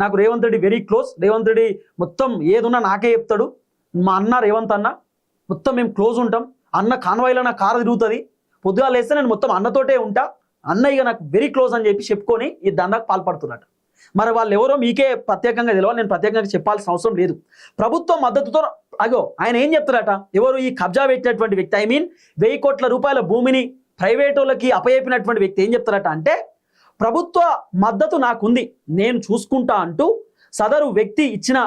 నాకు Revanth Reddy very close. Revanth Reddy మొత్తం ఏదున్నా నాకే చెప్తాడు. మా అన్న రేవంత్ అన్న మొత్తం మేము క్లోజ్ ఉంటాం. అన్న కాన్వాయ్లో నా కారు తిరుగుతుంది. పొద్దుగా లేస్తే నేను మొత్తం అన్నతోటే ఉంటా. అన్నయ్య నాకు వెరీ క్లోజ్ అని చెప్పి చెప్పుకొని ఈ దందాకు పాల్పడుతున్నట్టు. మరి వాళ్ళు ఎవరో మీకే ప్రత్యేకంగా తెలియాలి, నేను ప్రత్యేకంగా చెప్పాల్సిన అవసరం లేదు. ప్రభుత్వం మద్దతుతో అగో ఆయన ఏం చెప్తారట, ఎవరు ఈ కబ్జా పెట్టినటువంటి వ్యక్తి, 1000 కోట్ల రూపాయల భూమిని ప్రైవేట్ వాళ్ళకి అప్పయెప్పినటువంటి వ్యక్తి ఏం చెప్తారట అంటే, ప్రభుత్వ మద్దతు నాకుంది, నేను చూసుకుంటా అంటూ సదరు వ్యక్తి ఇచ్చిన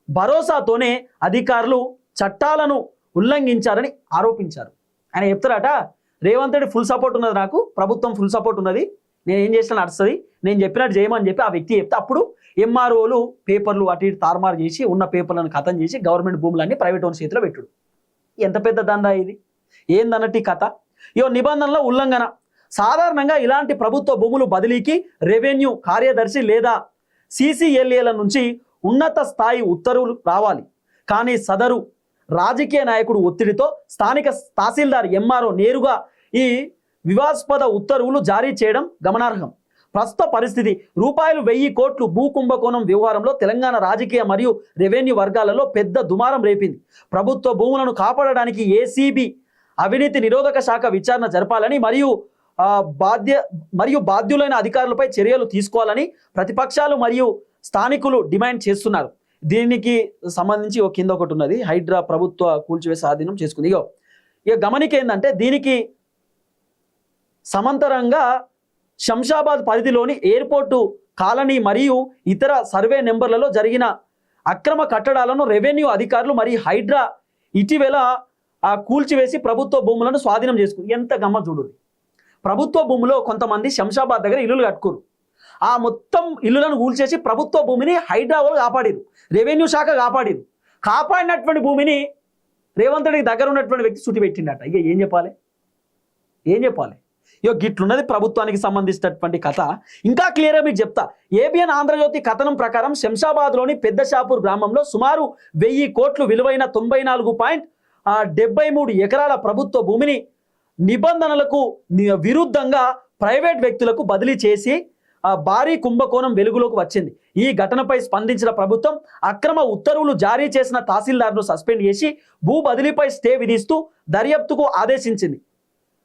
భరోసాతోనే అధికారులు చట్టాలను ఉల్లంఘించారని ఆరోపించారు. ఆయన చెప్తారట, రేవంత్ రెడ్డి ఫుల్ సపోర్ట్ ఉన్నది, నాకు ప్రభుత్వం ఫుల్ సపోర్ట్ ఉన్నది, నేను ఏం చేసినా నడుస్తుంది, నేను చెప్పినట్టు చేయమని చెప్పి ఆ వ్యక్తి చెప్తే అప్పుడు ఎంఆర్ఓలు పేపర్లు అటు ఇటు తారుమారు చేసి ఉన్న పేపర్లను ఖతం చేసి గవర్నమెంట్ భూములన్నీ ప్రైవేట్ ఓన్ చేతిలో పెట్టుడు. ఎంత పెద్ద దందా ఇది, ఏందన్నట్టు ఈ కథ. ఇయో నిబంధనల ఉల్లంఘన. సాధారణంగా ఇలాంటి ప్రభుత్వ భూములు బదిలీకి రెవెన్యూ కార్యదర్శి లేదా సిసిఎల్ఏల నుంచి ఉన్నత స్థాయి ఉత్తర్వులు రావాలి. కానీ సదరు రాజకీయ నాయకుడు ఒత్తిడితో స్థానిక తహసీల్దార్ ఎంఆర్ఓ నేరుగా ఈ వివాదాస్పద ఉత్తర్వులు జారీ చేయడం గమనార్హం. ప్రస్తుత పరిస్థితి ₹1000 కోట్లు భూ కుంభకోణం వ్యవహారంలో తెలంగాణ రాజకీయ మరియు రెవెన్యూ వర్గాలలో పెద్ద దుమారం రేపింది. ప్రభుత్వ భూములను కాపాడడానికి ఏసీబీ అవినీతి నిరోధక శాఖ విచారణ జరపాలని మరియు బాధ్యులైన అధికారులపై చర్యలు తీసుకోవాలని ప్రతిపక్షాలు మరియు స్థానికులు డిమాండ్ చేస్తున్నారు. దీనికి సంబంధించి కింద ఒకటి ఉన్నది, హైడ్రా ప్రభుత్వ కూల్చివేసే స్వాధీనం చేసుకుంది. ఇక గమనిక ఏంటంటే, దీనికి సమాంతరంగా శంషాబాద్ పరిధిలోని ఎయిర్పోర్టు కాలనీ మరియు ఇతర సర్వే నెంబర్లలో జరిగిన అక్రమ కట్టడాలను రెవెన్యూ అధికారులు మరియు హైడ్రా ఇటీవల కూల్చివేసి ప్రభుత్వ భూములను స్వాధీనం చేసుకుంది. ఎంత గమ్మత్ చూడండి. ప్రభుత్వ భూమిలో కొంతమంది శంషాబాద్ దగ్గర ఇల్లులు కట్టుకోరు, ఆ మొత్తం ఇల్లులను కూల్చేసి ప్రభుత్వ భూమిని హైడ్రా వాళ్ళు కాపాడిరు, రెవెన్యూ శాఖ కాపాడిరు. కాపాడినటువంటి భూమిని రేవంత్ రెడ్డికి దగ్గర ఉన్నటువంటి వ్యక్తి చుట్టి పెట్టిండట. ఇక ఏం చెప్పాలి, ఏం చెప్పాలి? గిట్లున్నది ప్రభుత్వానికి సంబంధించినటువంటి కథ. ఇంకా క్లియర్గా మీకు చెప్తా. ఏబిఎన్ ఆంధ్రజ్యోతి కథనం ప్రకారం శంషాబాద్లోని పెద్ద షాపూర్ గ్రామంలో సుమారు 1000 కోట్లు విలువైన 94.73 ఎకరాల ప్రభుత్వ భూమిని నిబంధనలకు విరుద్ధంగా ప్రైవేట్ వ్యక్తులకు బదిలీ చేసి భారీ కుంభకోణం వెలుగులోకి వచ్చింది. ఈ ఘటనపై స్పందించిన ప్రభుత్వం అక్రమ ఉత్తర్వులు జారీ చేసిన తహసీల్దార్ను సస్పెండ్ చేసి భూ బదిలీపై స్టే విధిస్తూ దర్యాప్తుకు ఆదేశించింది.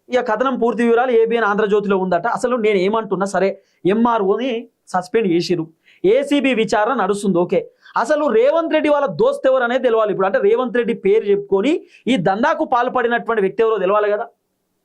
ఇక కథనం పూర్తి వివరాలు ఏబిఎన్ ఆంధ్రజ్యోతిలో ఉందట. అసలు నేను ఏమంటున్నా సరే, ఎంఆర్ఓని సస్పెండ్ చేసిరు, ఏసీబీ విచారణ నడుస్తుంది, ఓకే. అసలు రేవంత్ రెడ్డి వాళ్ళ దోస్త్ ఎవరు అనేది తెలవాలి ఇప్పుడు. అంటే రేవంత్ రెడ్డి పేరు చెప్పుకొని ఈ దందాకు పాల్పడినటువంటి వ్యక్తి ఎవరో తెలవాలి కదా.